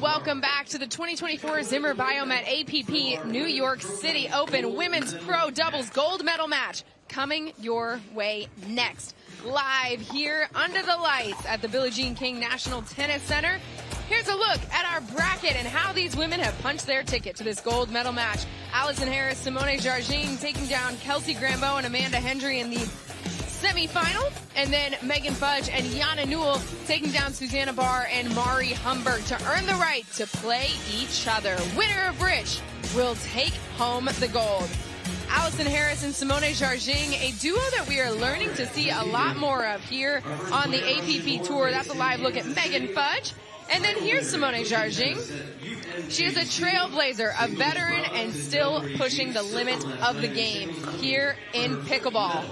welcome back to the 2024 Zimmer Biomet APP New York City Open Women's Pro Doubles Gold Medal Match coming your way next. Live here under the lights at the Billie Jean King National Tennis Center. Here's a look at our bracket and how these women have punched their ticket to this gold medal match. Allison Harris, Simone Jardim taking down Kelsey Grambeau and Amanda Hendry in the semifinal, and then Megan Fudge and Jana Newell taking down Susanna Barr and Mari Humberg to earn the right to play each other. Winner of which will take home the gold. Allison Harris and Simone Jardim, a duo that we are learning to see a lot more of here on the APP Tour. That's a live look at Megan Fudge. And then here's Simone Jardim. She is a trailblazer, a veteran, and still pushing the limit of the game here in pickleball.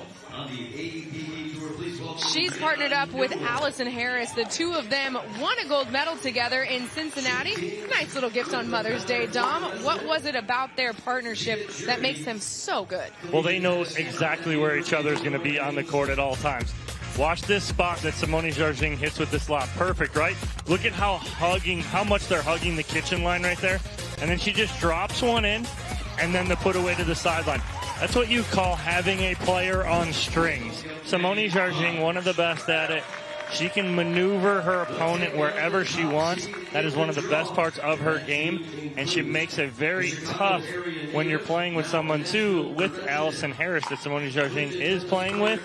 She's partnered up with Allison Harris. The two of them won a gold medal together in Cincinnati. Nice little gift on Mother's Day, Dom. What was it about their partnership that makes them so good? Well, they know exactly where each other is going to be on the court at all times. Watch this spot that Simone Jardim hits with this lob. Perfect, right? Look at how much they're hugging the kitchen line right there. And then she just drops one in, and then the put away to the sideline. That's what you call having a player on strings. Simone Jardim, one of the best at it. She can maneuver her opponent wherever she wants. That is one of the best parts of her game, and she makes it very tough when you're playing with someone, too, with Allison Harris that Simone Jardim is playing with,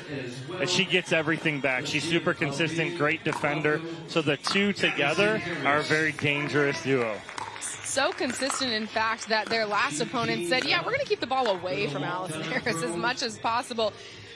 and she gets everything back. She's super consistent, great defender, so the two together are a very dangerous duo. So consistent, in fact, that their last opponent said, yeah, we're going to keep the ball away from Allison Harris as much as possible.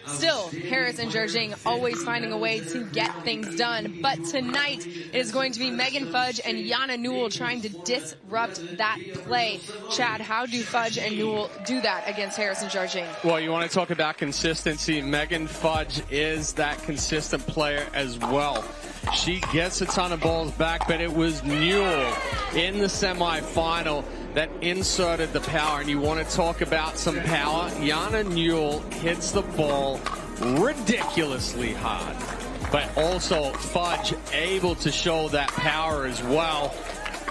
Still, Harris and Jardim always finding a way to get things done. But tonight, it is going to be Megan Fudge and Jana Newell trying to disrupt that play. Chad, how do Fudge and Newell do that against Harris and Jardim? Well, you want to talk about consistency. Megan Fudge is that consistent player as well. She gets a ton of balls back, but it was Newell in the semifinal that inserted the power. And you want to talk about some power. Jana Newell hits the ball ridiculously hard, but also Fudge able to show that power as well.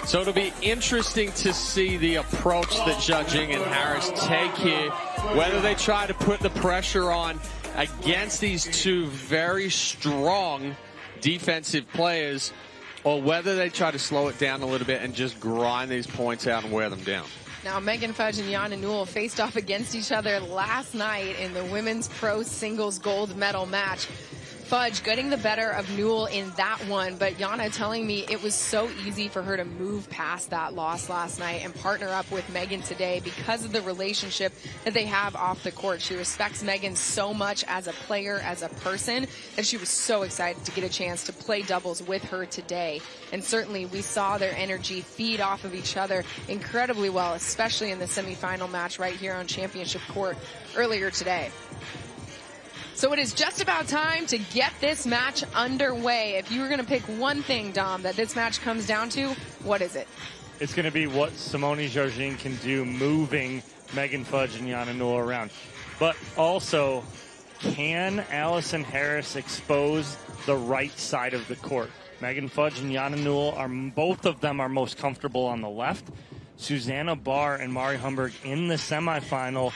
So it'll be interesting to see the approach that Jardim and Harris take here, whether they try to put the pressure on against these two very strong defensive players, or whether they try to slow it down a little bit and just grind these points out and wear them down. Now, Megan Fudge and Jana Newell faced off against each other last night in the Women's Pro Singles Gold Medal match. Fudge getting the better of Newell in that one, but Jana telling me it was so easy for her to move past that loss last night and partner up with Megan today because of the relationship that they have off the court. She respects Megan so much as a player, as a person, that she was so excited to get a chance to play doubles with her today. And certainly we saw their energy feed off of each other incredibly well, especially in the semifinal match right here on Championship Court earlier today. So it is just about time to get this match underway. If you were going to pick one thing, Dom, that this match comes down to, what is it? It's going to be what Simone Jardim can do moving Megan Fudge and Jana Newell around. But also, can Allison Harris expose the right side of the court? Megan Fudge and Jana Newell, both of them are most comfortable on the left. Susanna Barr and Mari Humberg in the semifinal,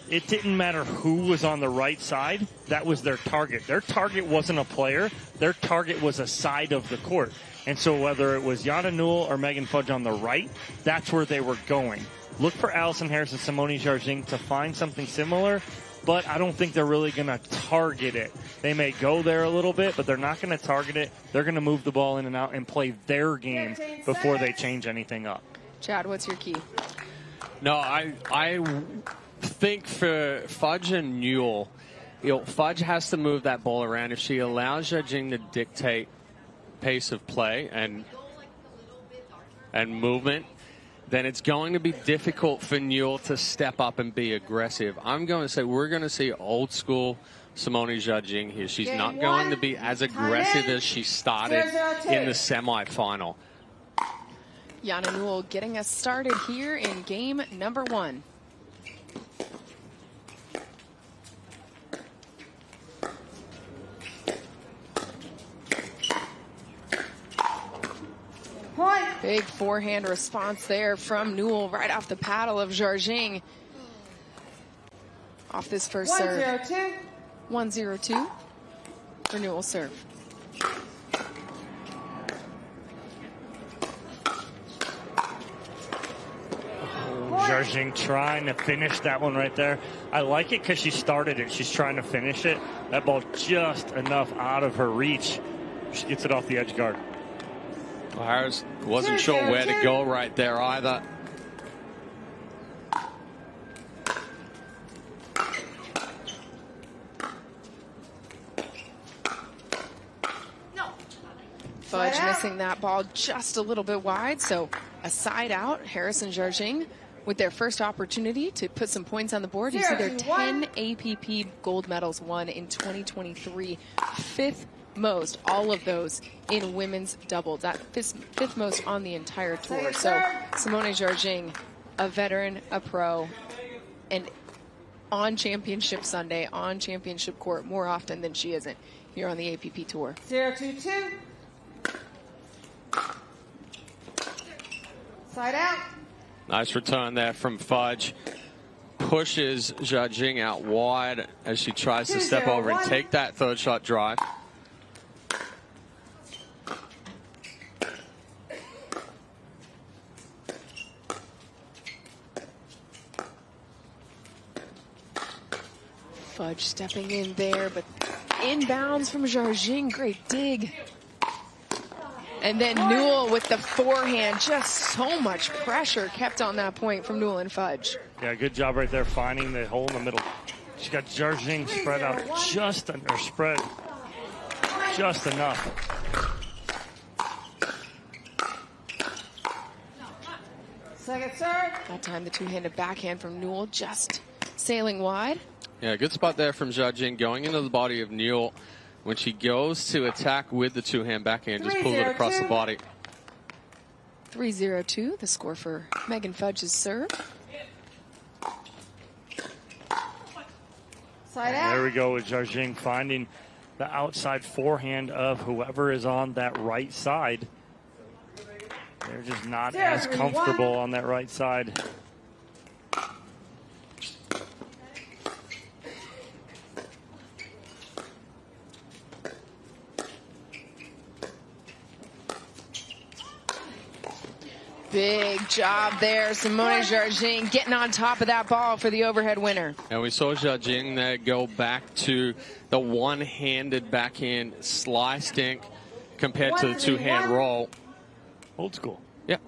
it didn't matter who was on the right side. That was their target. Their target wasn't a player. Their target was a side of the court. And so whether it was Jana Newell or Megan Fudge on the right, that's where they were going. Look for Allison Harris and Simone Jardim to find something similar, but I don't think they're really going to target it. They may go there a little bit, but they're not going to target it. They're going to move the ball in and out and play their game before they change anything up. Chad, what's your key? No, I think for Fudge and Newell, Fudge has to move that ball around. If she allows Jardim to dictate pace of play and movement, then it's going to be difficult for Newell to step up and be aggressive. I'm going to say we're going to see old school Simone Jardim here. She's not going to be as aggressive as she started in the semifinal. Jana Newell getting us started here in game number 1. Point. Big forehand response there from Newell right off the paddle of Jardim. Off this first serve. 1-0-2. 1-0-2 for Newell serve. Jardim trying to finish that one right there. I like it because she started it. She's trying to finish it. That ball just enough out of her reach. She gets it off the edge guard. Well, Harris wasn't sure where to go right there either. Fudge missing that ball just a little bit wide, so a side out. Harris and Jardim with their first opportunity to put some points on the board. You see their 10 APP gold medals won in 2023, fifth most, all of those in women's doubles. That fifth most on the entire tour. So Simone Jardim, a veteran, a pro, and on championship Sunday, on championship court more often than she isn't here on the APP tour. 0-2-2. Side out. Nice return there from Fudge. Pushes Jardim out wide as she tries to step over and take that third shot drive. Fudge stepping in there, but inbounds from Jardim. Great dig. And then Newell with the forehand. Just so much pressure kept on that point from Newell and Fudge. Yeah, good job right there finding the hole in the middle. She's got Jardim spread out spread just enough. Second serve. That time the two-handed backhand from Newell just sailing wide. Yeah, good spot there from Jardim going into the body of Newell. When she goes to attack with the two-hand backhand, just pull it across the body. 3-0-2, the score for Megan Fudge's serve. Side out. There we go with Jardim finding the outside forehand of whoever is on that right side. They're just not as comfortable on that right side. Big job there. Simone Jardim getting on top of that ball for the overhead winner. And we saw Jardim there go back to the one-handed backhand slice dink compared to the two-hand roll. Old school. Yep.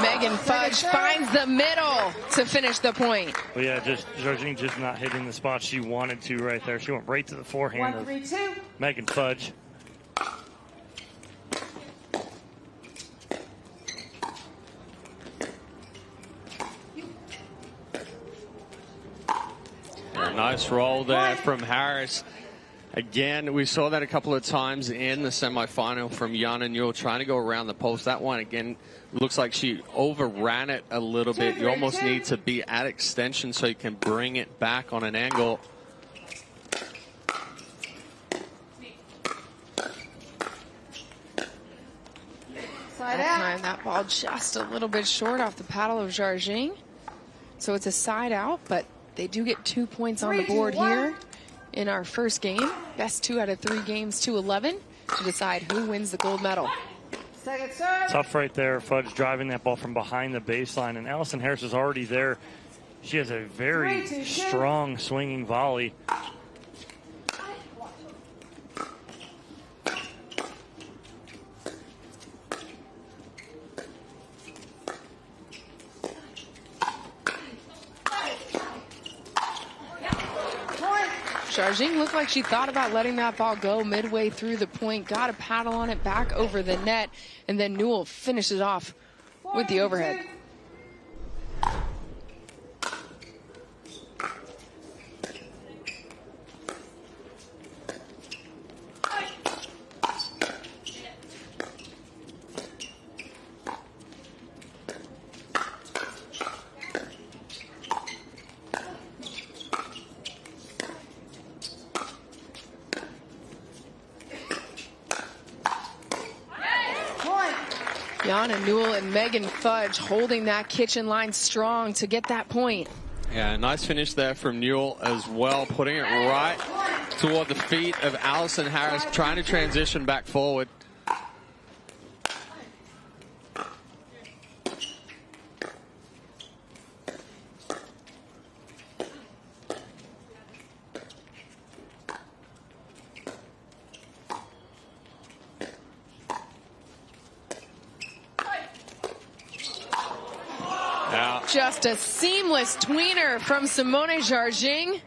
Megan Fudge finds the middle to finish the point. Well, yeah, just Jardim just not hitting the spot she wanted to right there. She went right to the forehand of 1-3-2. Megan Fudge. A nice roll there from Harris. Again, we saw that a couple of times in the semifinal from Jana Newell trying to go around the post. That one, again, looks like she overran it a little bit. You almost need to be at extension so you can bring it back on an angle. Side That out. time that ball just a little bit short off the paddle of Jardim. So it's a side out, but they do get 2 points on the board here in our first game. Best 2 out of 3 games to 11 to decide who wins the gold medal. Second serve. Tough right there. Fudge driving that ball from behind the baseline. And Allison Harris is already there. She has a very strong swinging volley. Jardim looked like she thought about letting that ball go midway through the point, got a paddle on it back over the net, and then Newell finishes off with the overhead. Yana Newell and Megan Fudge holding that kitchen line strong to get that point. Yeah, nice finish there from Newell as well, putting it right toward the feet of Allison Harris, trying to transition back forward. Just a seamless tweener from Simone Jardim.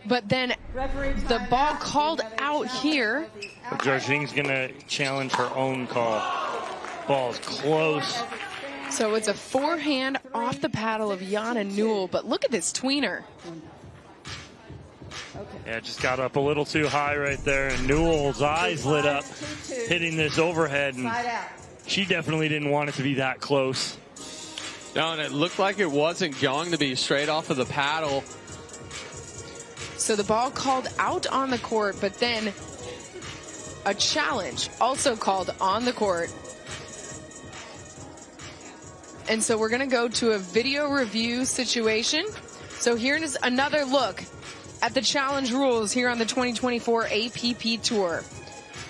But then the ball called out here. Jargin's going to challenge her own call. Ball's close. So it's a forehand off the paddle of Yana Newell. But look at this tweener. Yeah, just got up a little too high right there. And Newell's eyes lit up, hitting this overhead. And she definitely didn't want it to be that close. No, and it looked like it wasn't going to be straight off of the paddle. So the ball called out on the court, but then a challenge also called on the court. And so we're going to go to a video review situation. So here's another look at the challenge rules here on the 2024 APP Tour.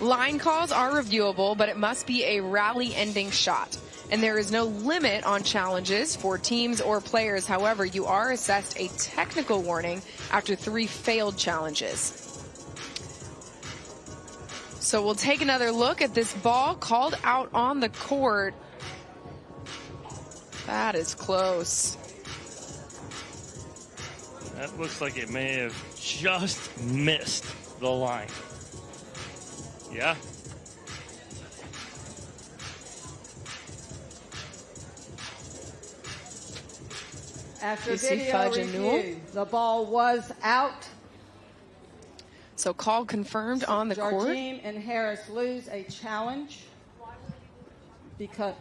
Line calls are reviewable, but it must be a rally-ending shot. And there is no limit on challenges for teams or players. However, you are assessed a technical warning after 3 failed challenges. So we'll take another look at this ball called out on the court. That is close. That looks like it may have just missed the line. Yeah. After see video Fudge and Newell? review, the ball was out. So call confirmed on the court. Jardim and Harris lose a challenge because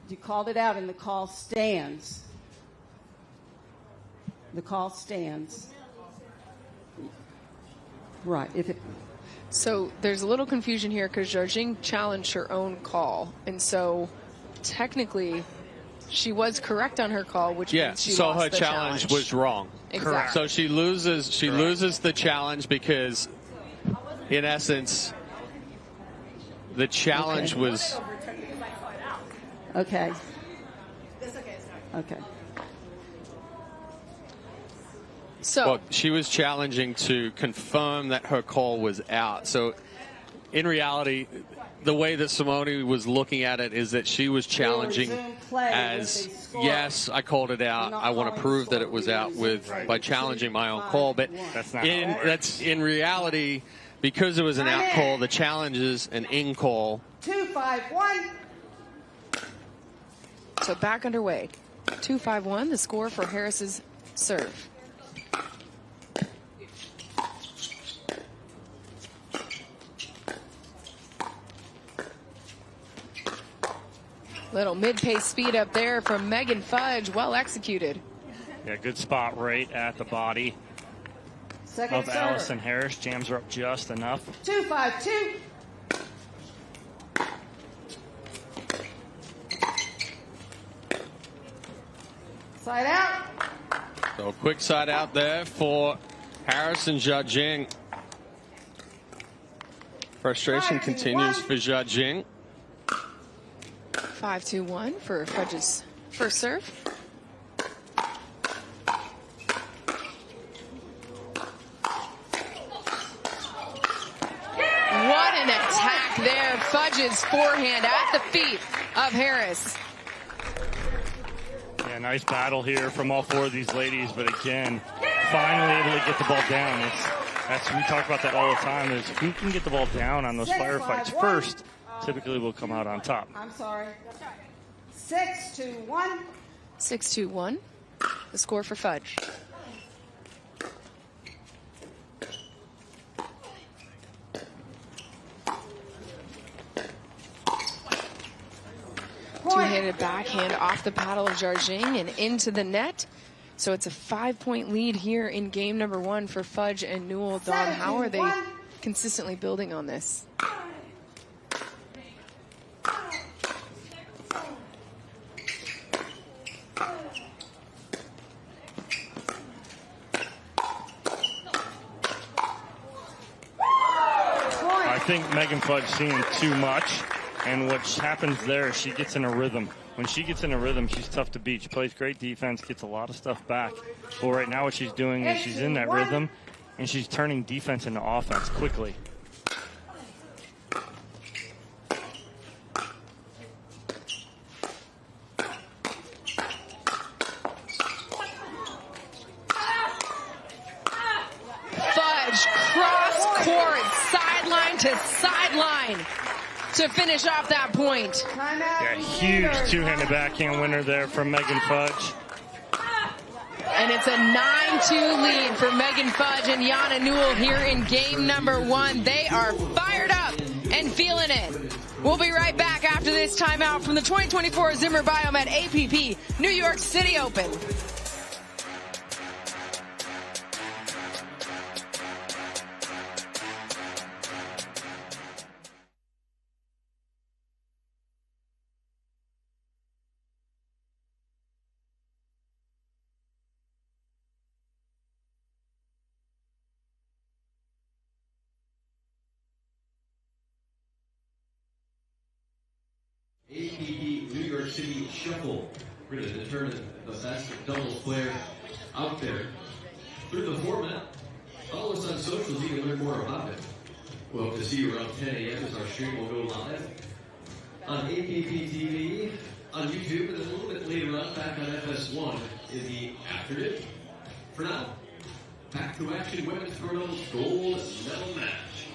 you called it out and the call stands. The call stands. Right. So there's a little confusion here because Jardim challenged her own call. And so technically she was correct on her call, which means she so lost her the challenge was wrong. Exactly. So she loses the challenge because in essence the challenge was Okay. Okay. So well, she was challenging to confirm that her call was out. So in reality, the way that Simone was looking at it is that she was challenging as, yes, I called it out. I want to prove that it was out by challenging my own call. But that's in reality, because it was an out call, the challenge is an in call. 2-5-1. So back underway. 2-5-1, the score for Harris's serve. Little mid-pace speed up there from Megan Fudge. Well executed. Yeah, good spot right at the body of Allison Harris. Jams her up just enough. 2-5-2. Side out. So a quick side out there for Harris and Jardim. Frustration continues for Jardim. 5-2-1 for Fudge's first serve. What an attack there. Fudge's forehand at the feet of Harris. Yeah, nice battle here from all 4 of these ladies, but again, finally able to get the ball down. We talk about that all the time, is who can get the ball down on those firefights first typically will come out on top. I'm sorry. 6-2-1. 6-2-1, the score for Fudge. Two-handed backhand off the paddle of Jardim and into the net. So it's a 5-point lead here in game number 1 for Fudge and Newell. Dawn, how are they consistently building on this? think Megan Fudge seeing too much, and what happens there, she gets in a rhythm. When she gets in a rhythm, she's tough to beat. She plays great defense, gets a lot of stuff back. But right now what she's doing is she's in that rhythm, and she's turning defense into offense quickly. To sideline to finish off that point. Yeah, huge two-handed backhand winner there from Megan Fudge. And it's a 9-2 lead for Megan Fudge and Yana Newell here in game number 1. They are fired up and feeling it. We'll be right back after this timeout from the 2024 Zimmer Biomet APP New York City Open. APP New York City Shuffle. We're going to determine the best doubles player out there through the format. Follow us on socials, you can learn more about it. We'll hope to see you around 10 a.m. as our stream will go live on APP TV, on YouTube, and then a little bit later on back on FS1 in the afternoon. For now, back to action, women's hurdles gold medal match.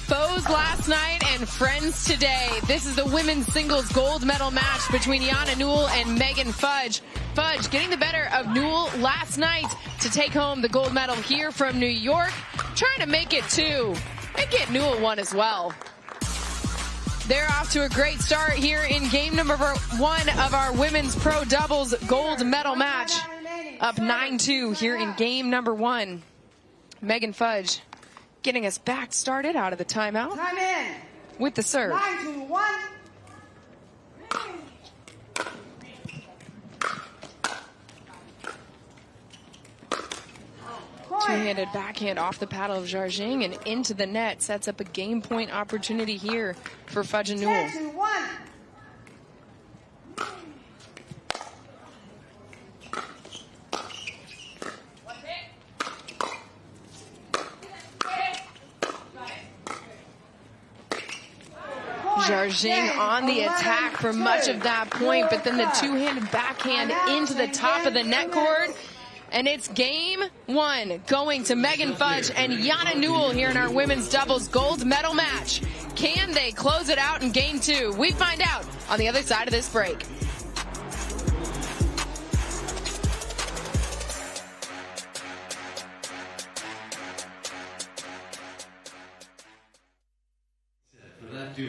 Foes last night and friends today. This is the women's singles gold medal match between Yana Newell and Megan Fudge. Fudge getting the better of Newell last night to take home the gold medal here from New York. Trying to make it 2 and get Newell 1 as well. They're off to a great start here in game number 1 of our women's pro doubles gold medal match. Up 9-2 here in game number 1. Megan Fudge getting us back started out of the timeout. Time in. With the serve. 9-1. Two-handed backhand off the paddle of Jardim and into the net. Sets up a game point opportunity here for Fudge and Newell. 10-1. Jardim on the attack for much of that point, but then the two-handed backhand into the top of the net cord. And it's game 1 going to Megan Fudge and Yana Newell here in our women's doubles gold medal match. Can they close it out in game 2? We find out on the other side of this break. For that dude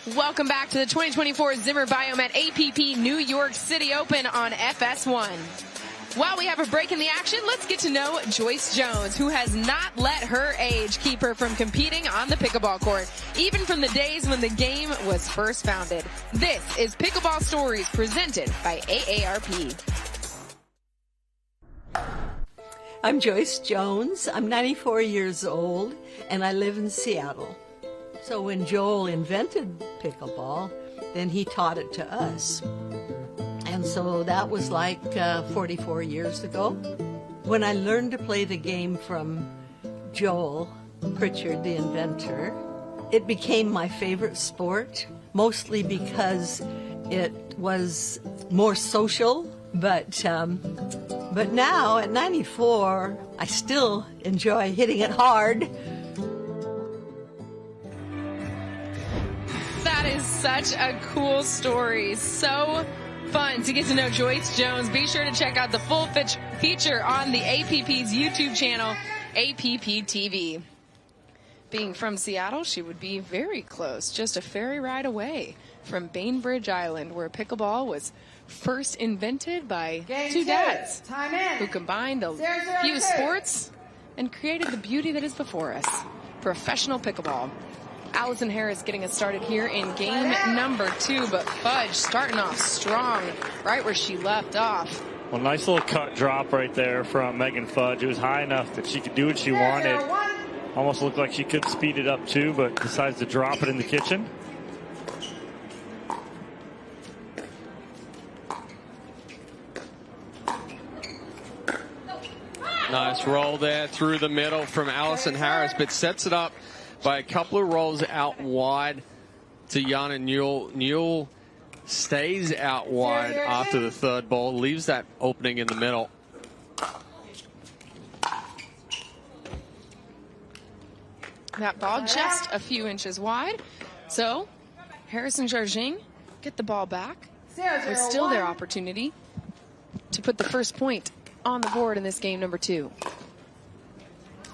Welcome back to the 2024 Zimmer Biomet APP New York City Open on FS1. While we have a break in the action, let's get to know Joyce Jones, who has not let her age keep her from competing on the pickleball court, even from the days when the game was first founded. This is Pickleball Stories presented by AARP. I'm Joyce Jones. I'm 94 years old, and I live in Seattle. So when Joel invented pickleball, then he taught it to us. And so that was like 44 years ago. When I learned to play the game from Joel Pritchard, the inventor, it became my favorite sport, mostly because it was more social. But now at 94, I still enjoy hitting it hard. That is such a cool story. So fun to get to know Joyce Jones. Be sure to check out the full feature on the APP's YouTube channel, APP TV. Being from Seattle, she would be very close, just a ferry ride away from Bainbridge Island, where pickleball was first invented by two dads who combined a few sports and created the beauty that is before us, professional pickleball. Allison Harris getting us started here in game number 2, but Fudge starting off strong right where she left off. Well, nice little cut drop right there from Megan Fudge. It was high enough that she could do what she wanted. Almost looked like she could speed it up too, but decides to drop it in the kitchen. Nice roll there through the middle from Allison Harris, but sets it up by a couple of rolls out wide to Jana Newell. Newell stays out wide after the third ball, leaves that opening in the middle. That ball just a few inches wide. So Harris and Jardim get the ball back with still their opportunity to put the first point on the board in this game number 2.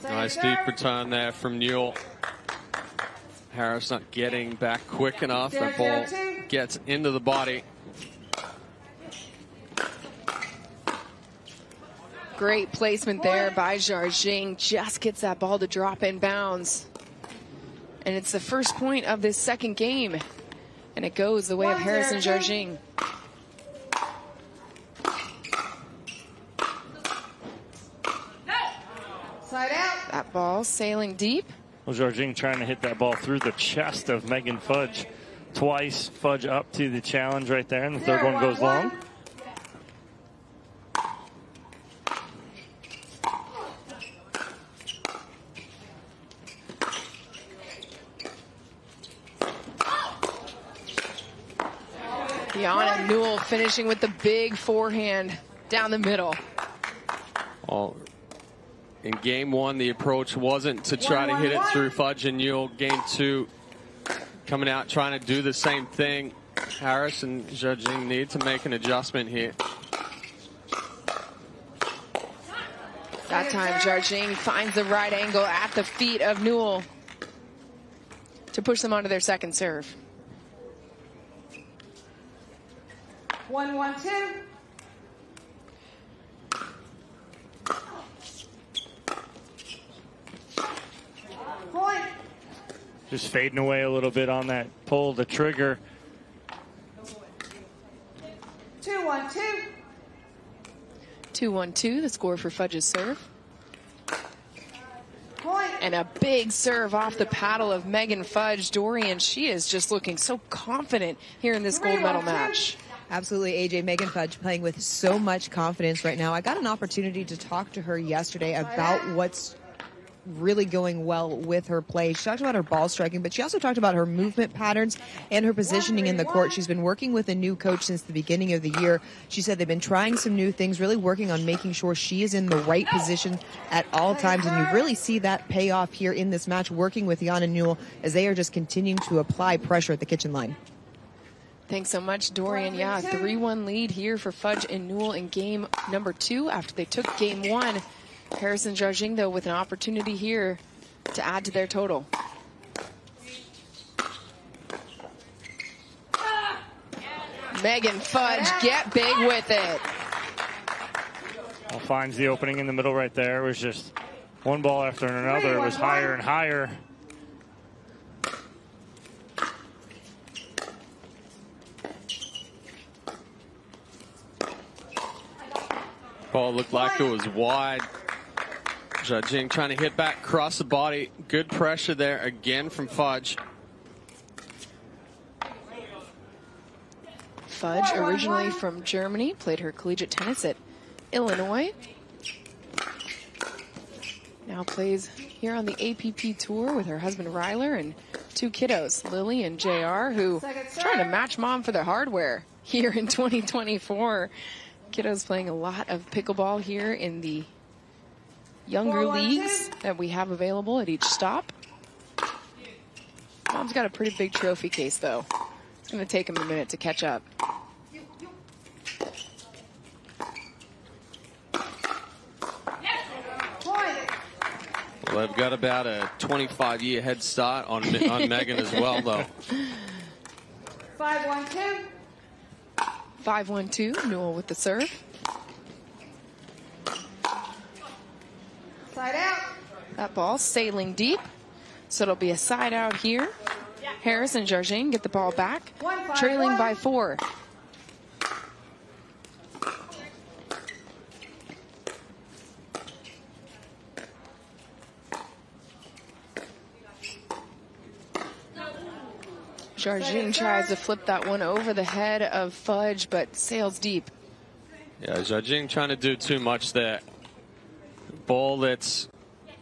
Nice deep return there from Newell. Harris not getting back quick enough. That ball gets into the body. Great placement there by Jardim. Just gets that ball to drop in bounds. And it's the first point of this second game. And it goes the way of Harris and Jardim. Side out. That ball sailing deep. Well, Jardim trying to hit that ball through the chest of Megan Fudge twice. Fudge up to the challenge right there, and the third one goes long. Jana Newell finishing with the big forehand down the middle. Well, in game 1, the approach wasn't to try to hit it through Fudge and Newell. Game 2, coming out trying to do the same thing. Harris and Jardim need to make an adjustment here. That time Jardim finds the right angle at the feet of Newell to push them onto their second serve. 1-1-2. Point. Just fading away a little bit on that pull the trigger. 2-1-2. 2-1-2, the score for Fudge's serve. Point. And a big serve off the paddle of Megan Fudge. Dorian, she is just looking so confident here in this gold medal match. Absolutely, AJ. Megan Fudge playing with so much confidence right now. I got an opportunity to talk to her yesterday about what's really going well with her play. She talked about her ball striking, but she also talked about her movement patterns and her positioning in the court. She's been working with a new coach since the beginning of the year. She said they've been trying some new things, really working on making sure she is in the right position at all times. And you really see that pay off here in this match, working with Jana Newell as they are just continuing to apply pressure at the kitchen line. Thanks so much, Dorian. Yeah, 3-1 lead here for Fudge and Newell in game number 2 after they took game 1. Harris and Jardim, though, with an opportunity here to add to their total. Megan Fudge, get big with it. Well, finds the opening in the middle right there. It was just one ball after another. It was higher and higher. Ball looked like it was wide. Jardim trying to hit back across the body. Good pressure there again from Fudge. Fudge, originally from Germany, played her collegiate tennis at Illinois. Now plays here on the APP tour with her husband Ryler and 2 kiddos, Lily and JR, who trying to match mom for the hardware here in 2024. Kiddos playing a lot of pickleball here in the younger leagues that we have available at each stop. Mom's got a pretty big trophy case, though. It's going to take him a minute to catch up. Well, they've got about a 25-year head start on Megan as well, though. 5-1-2. 5-1-2, Newell with the serve. Side out. That ball sailing deep, so it'll be a side out here. Harris and Jardim get the ball back, trailing by 4. Jardim tries to flip that one over the head of Fudge, but sails deep. Yeah, Jardim trying to do too much there. Ball that's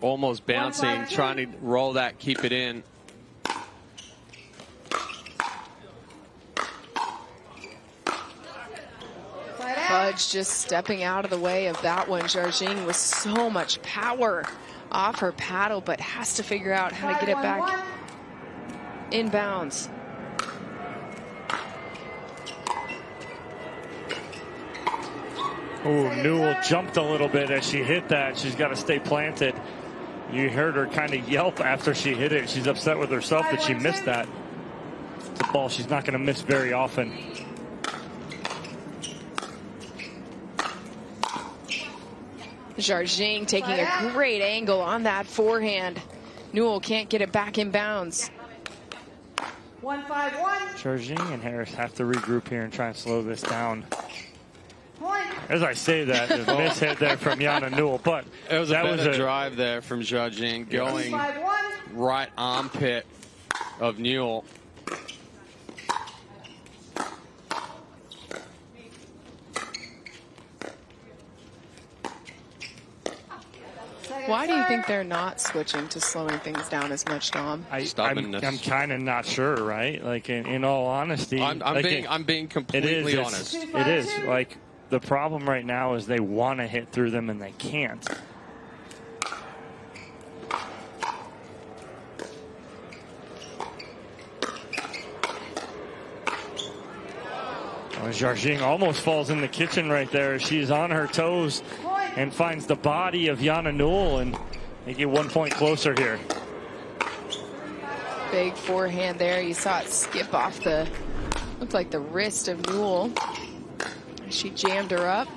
almost bouncing, trying to roll that, keep it in. Fudge just stepping out of the way of that one. Jardim with so much power off her paddle, but has to figure out how to get it back in bounds. Oh, Newell jumped a little bit as she hit that. She's got to stay planted. You heard her kind of yelp after she hit it. She's upset with herself that she missed that. It's a ball she's not going to miss very often. Jardim taking a great angle on that forehand. Newell can't get it back in bounds. 1-5-1. Jardim and Harris have to regroup here and try and slow this down. Point. As I say that, there's a mishit there from Jana Newell, but It was a drive there from Jardim going 5-1. right armpit of Newell. Why do you think they're not switching to slowing things down as much, Dom? I'm kind of not sure, right? Like, in all honesty, I'm being completely honest. It is like the problem right now is they want to hit through them and they can't. Jardim almost falls in the kitchen right there. She's on her toes and finds the body of Jana Newell, and they get 1 point closer here. Big forehand there. You saw it skip off the, looked like the wrist of Newell. She jammed her up,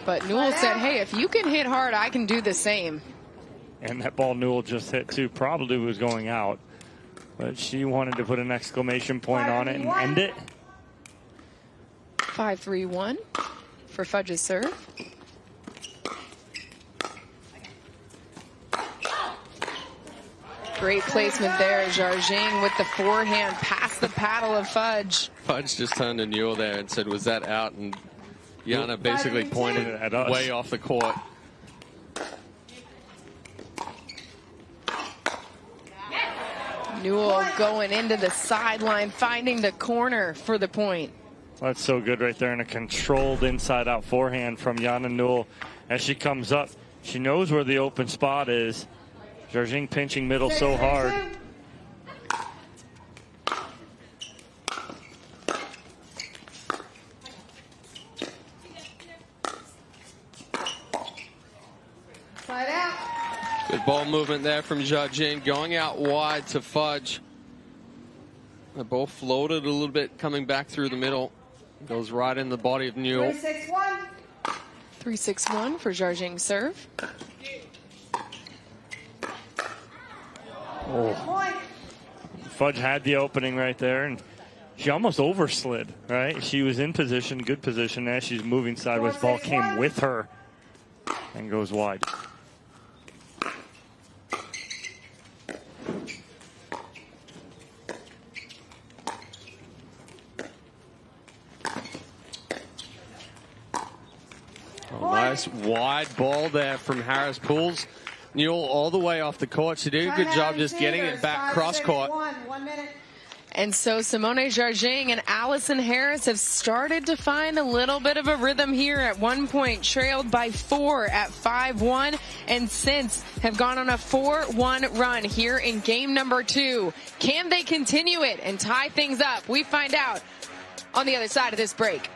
but Newell said, hey, if you can hit hard, I can do the same. And that ball Newell just hit too probably was going out, but she wanted to put an exclamation point on it and end it. 5-3-1 for Fudge's serve. Great placement there. Jardim with the forehand past the paddle of Fudge. Fudge just turned to Newell there and said, was that out? And Jana basically pointed it at us. Way off the court. Newell going into the sideline, finding the corner for the point. That's so good right there, and a controlled inside-out forehand from Jana Newell. As she comes up, she knows where the open spot is. Jardim pinching middle so hard. Side out. Good ball movement there from Jardim, going out wide to Fudge. The ball floated a little bit, coming back through the middle. Goes right in the body of Newell. 3-6-1. 3-6-1 for Jardim serve. Oh. Fudge had the opening right there, and she almost overslid, right? She was in position, good position. As she's moving sideways, ball came with her and goes wide. Nice wide ball there from Harris. Pulls Newell all the way off the court. She did a good job just getting it back cross court. 1 minute. And so Simone Jardim and Allison Harris have started to find a little bit of a rhythm here. At one point trailed by 4 at 5-1, and since have gone on a 4-1 run here in game number 2. Can they continue it and tie things up? We find out on the other side of this break.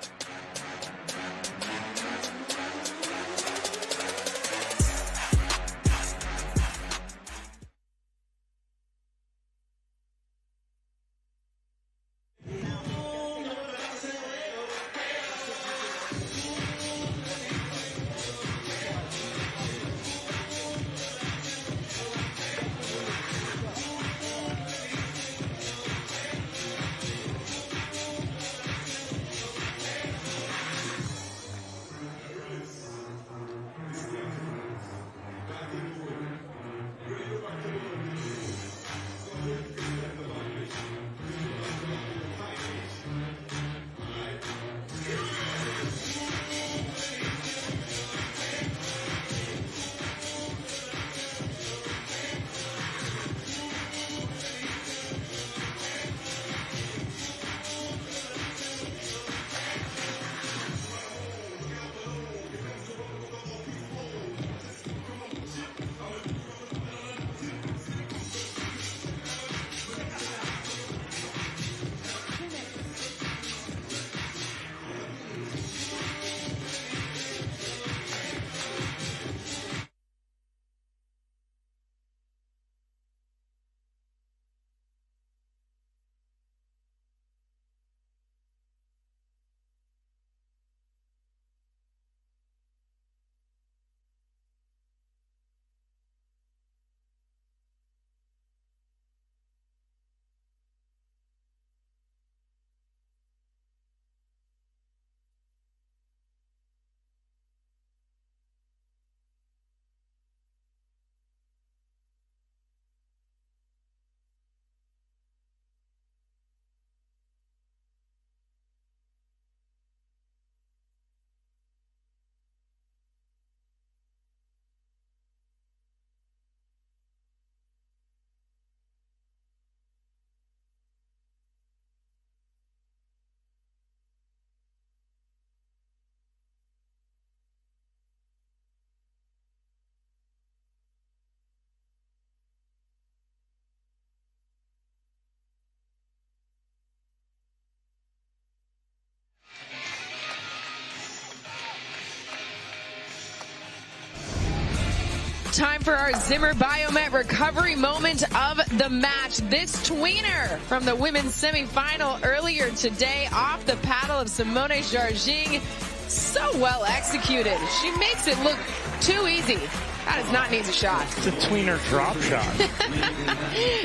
Time for our Zimmer Biomet recovery moment of the match. This tweener from the women's semifinal earlier today off the paddle of Simone Jardim. So well executed. She makes it look too easy. That is not an easy shot. It's a tweener drop shot.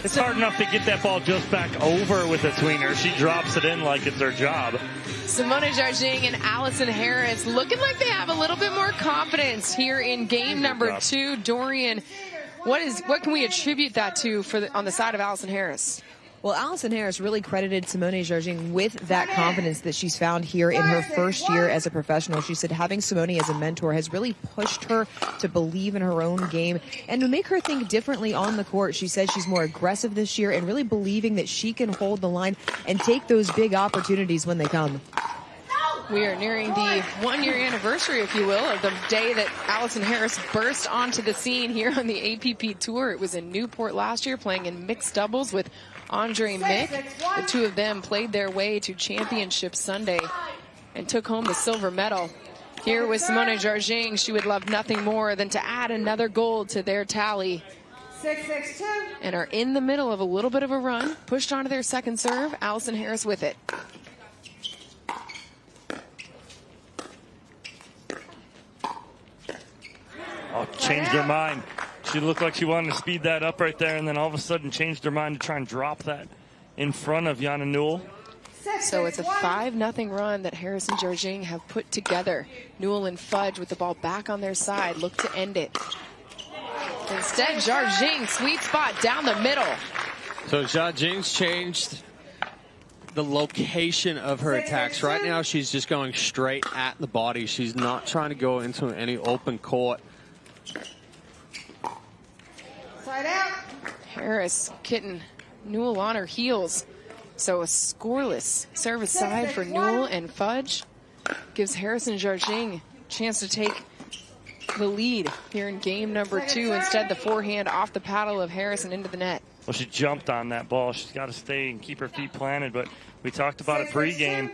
It's hard enough to get that ball just back over with a tweener. She drops it in like it's her job. Simone Jardim and Allison Harris looking like they have a little bit more confidence here in game number 2. Dorian, what can we attribute that to on the side of Allison Harris? Well, Allison Harris really credited Simone Jardim with that confidence that she's found here in her first year as a professional. She said having Simone as a mentor has really pushed her to believe in her own game and to make her think differently on the court. She said she's more aggressive this year and really believing that she can hold the line and take those big opportunities when they come. We are nearing the 1-year anniversary, if you will, of the day that Allison Harris burst onto the scene here on the APP Tour. It was in Newport last year, playing in mixed doubles with Andre Mick. The two of them played their way to Championship Sunday and took home the silver medal. Here with Simone Jardim, she would love nothing more than to add another gold to their tally. 6-6-2. And are in the middle of a little bit of a run. Pushed onto their second serve. Allison Harris with it. Oh, changed her mind. She looked like she wanted to speed that up right there, and then all of a sudden changed her mind to try and drop that in front of Jana Newell. So it's a 5-0 run that Harris and Jardim have put together. Newell and Fudge with the ball back on their side look to end it. Instead, Jardim, sweet spot down the middle. So Jardim's changed the location of her attacks. Right now she's just going straight at the body. She's not trying to go into any open court. Side out. Harris getting Newell on her heels. So a scoreless service side for Newell, and Fudge gives Harris and Jardim a chance to take the lead here in game number 2. Instead, the forehand off the paddle of Harris and into the net. Well, she jumped on that ball. She's got to stay and keep her feet planted. But we talked about it pregame.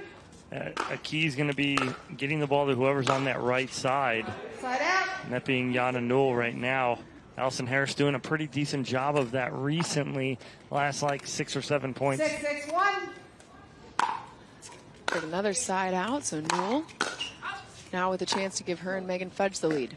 A key is going to be getting the ball to whoever's on that right side. Side out. And that being Jana Newell right now. Allison Harris doing a pretty decent job of that recently. Last like 6 or 7 points. 6-6-1. Get another side out, so Newell now with a chance to give her and Megan Fudge the lead.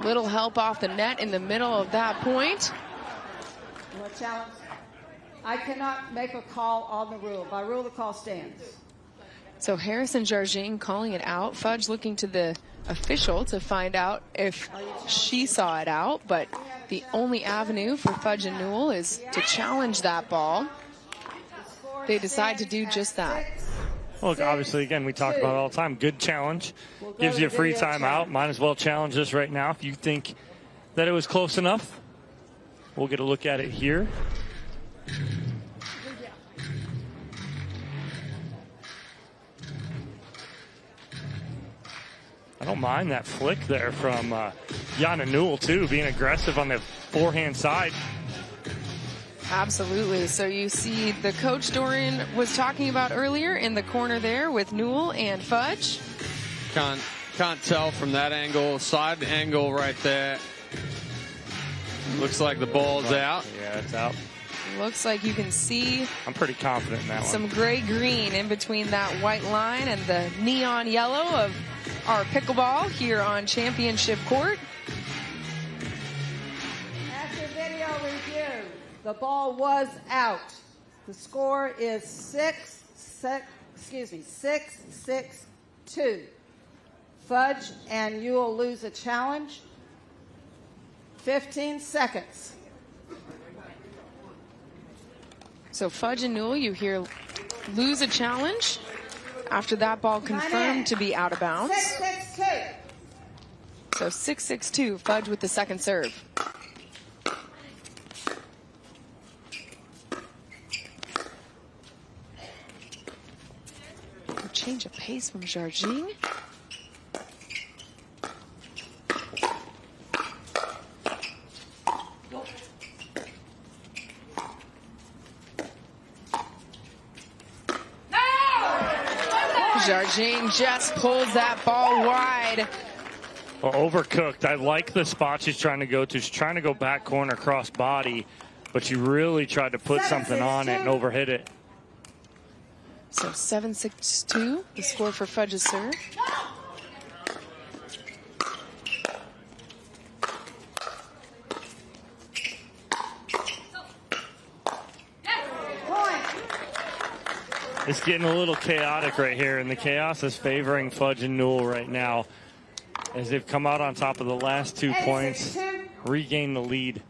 Little help off the net in the middle of that point. What challenge? I cannot make a call on the rule. By rule, the call stands. So Harris and Jardim calling it out. Fudge looking to the official to find out if she saw it out, but the only avenue for Fudge and Newell is to challenge that ball. They decide to do just that. Well, obviously, again, we talk about it all the time. Good challenge. Gives you a free timeout. Might as well challenge this right now. If you think that it was close enough, we'll get a look at it here. I don't mind that flick there from Jana Newell, too, being aggressive on the forehand side. Absolutely. So you see the coach Dorian was talking about earlier in the corner there with Newell and Fudge. Can't tell from that angle. Side angle right there. Looks like the ball's out. Yeah, it's out. Looks like you can see I'm pretty confident in that one. some gray-green in between that white line and the neon yellow of our pickleball here on Championship Court. After video review, the ball was out. The score is 6-6-2. Fudge and Newell lose a challenge. 15 seconds. So Fudge and Newell, you hear, lose a challenge after that ball confirmed to be out of bounds. 6-6-2. So 6-6-2, Fudge with the second serve. A change of pace from Jardim. Jardim just pulls that ball wide. Well, overcooked. I like the spot she's trying to go to. She's trying to go back corner cross body, but she really tried to put something on it and overhit it. So 7-6-2, the score for Fudge's serve. It's getting a little chaotic right here, and the chaos is favoring Fudge and Newell right now as they've come out on top of the last 2 points, regain the lead.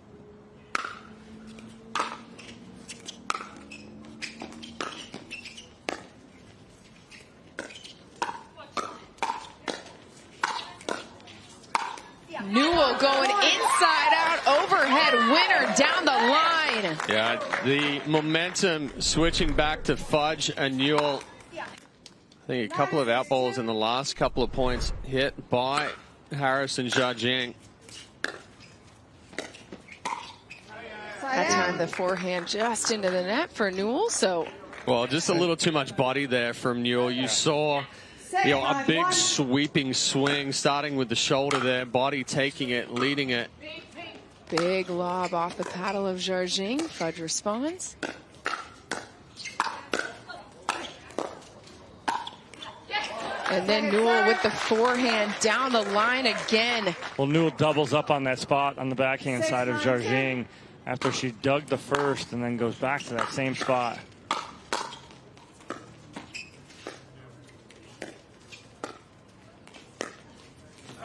Newell going inside out, overhead winner down the line. Yeah, the momentum switching back to Fudge and Newell. I think a couple of out balls in the last couple of points hit by Harris and Jardim. That time the forehand just into the net for Newell. So, well, just a little too much body there from Newell. You saw a big sweeping swing starting with the shoulder there, body taking it, leading it. Big lob off the paddle of Jardim. Fudge responds. And then Newell with the forehand down the line again. Well, Newell doubles up on that spot on the backhand side of Jardim after she dug the first and then goes back to that same spot.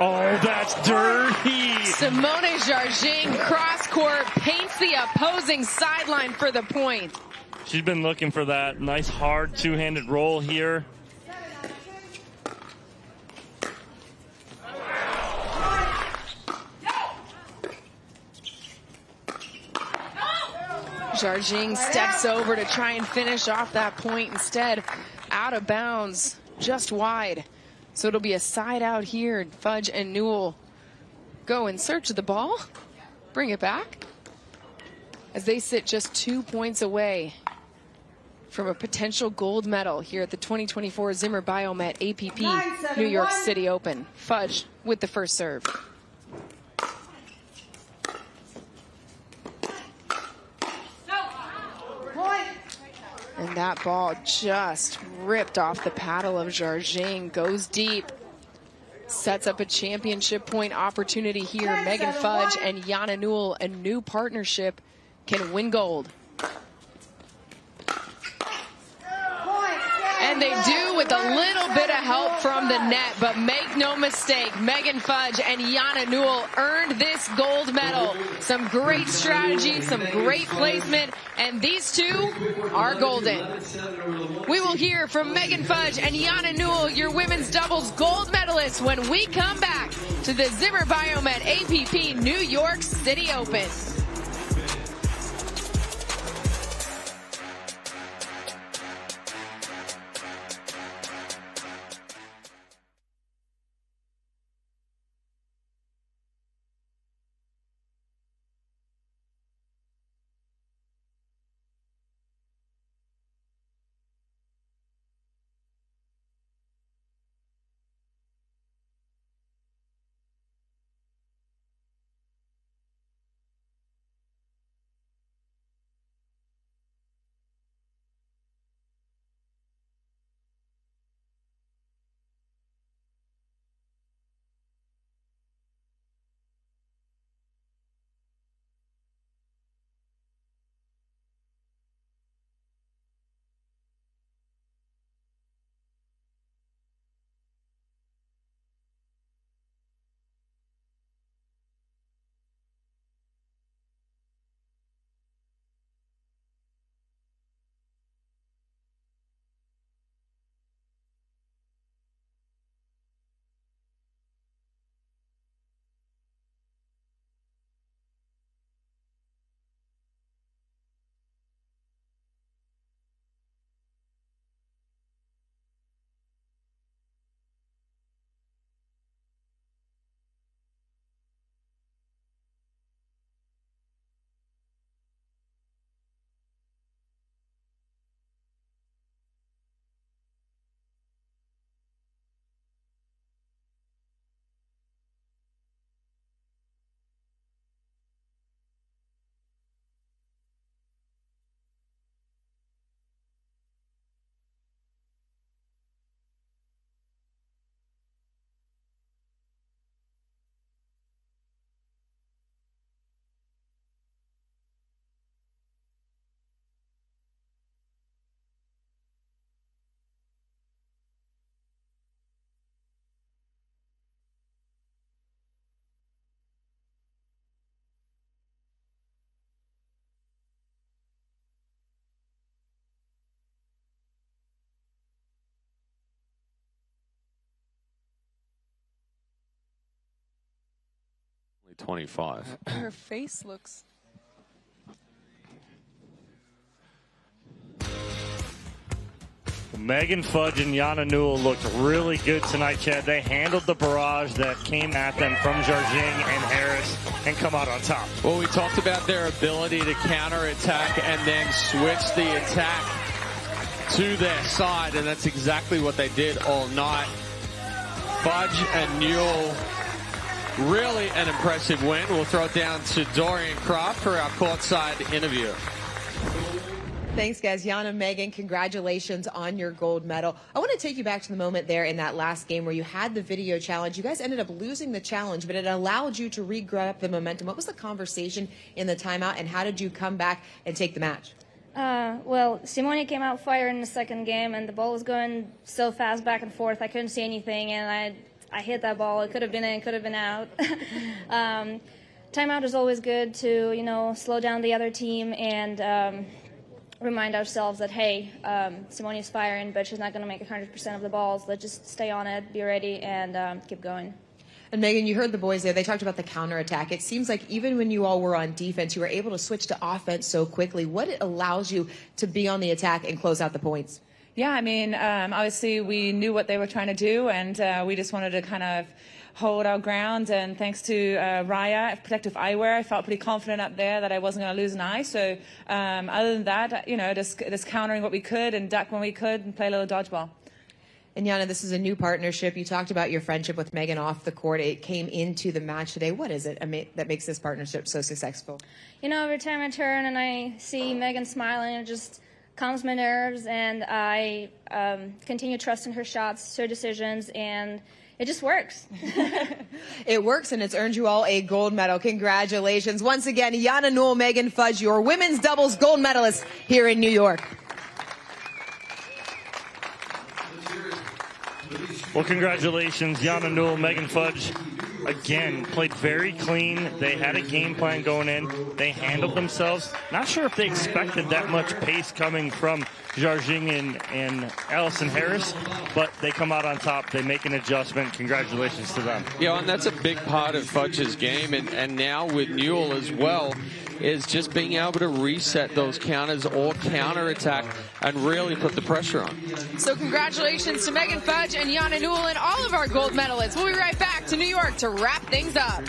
Oh, that's dirty. Simone Jardim, cross court, paints the opposing sideline for the point. She's been looking for that nice hard two-handed roll here. Jardim steps over to try and finish off that point. Instead, out of bounds, just wide. So it'll be a side out here. Fudge and Newell go in search of the ball. Bring it back. As they sit just 2 points away from a potential gold medal here at the 2024 Zimmer Biomet APP New York City Open. Fudge with the first serve. And that ball just ripped off the paddle of Jardim, goes deep, sets up a championship point opportunity here. Megan Fudge and Yana Newell, a new partnership, can win gold. And they do with a little bit of help from the net, but make no mistake, Megan Fudge and Yana Newell earned this gold medal. Some great strategy, some great placement, and these two are golden. We will hear from Megan Fudge and Yana Newell, your women's doubles gold medalists, when we come back to the Zimmer Biomet APP New York City Open. Only 25. Her face looks... Megan Fudge and Yana Newell looked really good tonight, Chad. They handled the barrage that came at them from Jardim and Harris and come out on top. Well, we talked about their ability to counterattack and then switch the attack to their side, and that's exactly what they did all night. Fudge and Newell Really an impressive win. We'll throw it down to Dorian Croft for our courtside interview. Thanks, guys. Yana, Megan, congratulations on your gold medal. I want to take you back to the moment there in that last game where you had the video challenge. You guys ended up losing the challenge, but it allowed you to re-grab the momentum. What was the conversation in the timeout, and how did you come back and take the match? Well, Simone came out firing in the second game, and the ball was going so fast back and forth. I couldn't see anything, and I hit that ball. It could have been in, could have been out. Timeout is always good to, you know, slow down the other team and remind ourselves that, hey, Simone is firing, but she's not going to make 100% of the balls. Let's just stay on it, be ready, and keep going. And Megan, you heard the boys there. They talked about the counterattack. It seems like even when you all were on defense, you were able to switch to offense so quickly. What allows you to be on the attack and close out the points? Yeah, I mean, obviously we knew what they were trying to do, and we just wanted to kind of hold our ground. And thanks to Raya, Protective Eyewear, I felt pretty confident up there that I wasn't going to lose an eye. So other than that, you know, just countering what we could and duck when we could and play a little dodgeball. And Yana, this is a new partnership. You talked about your friendship with Megan off the court. It came into the match today. What is it that makes this partnership so successful? You know, every time I turn and I see Megan smiling, it just calms my nerves, and I continue trusting her shots, her decisions, and it just works. It works, and it's earned you all a gold medal. Congratulations. Once again, Yana Newell, Megan Fudge, your women's doubles gold medalists here in New York. Well, congratulations, Yana Newell, Megan Fudge. Again, played very clean. They had a game plan going in. They handled themselves. Not sure if they expected that much pace coming from Jardim and Allison Harris, but they come out on top. They make an adjustment. Congratulations to them. Yeah, and that's a big part of Fudge's game, and now with Newell as well, is just being able to reset those counters or counterattack and really put the pressure on. So congratulations to Megan Fudge and Yana Newell and all of our gold medalists. We'll be right back to New York to wrap things up.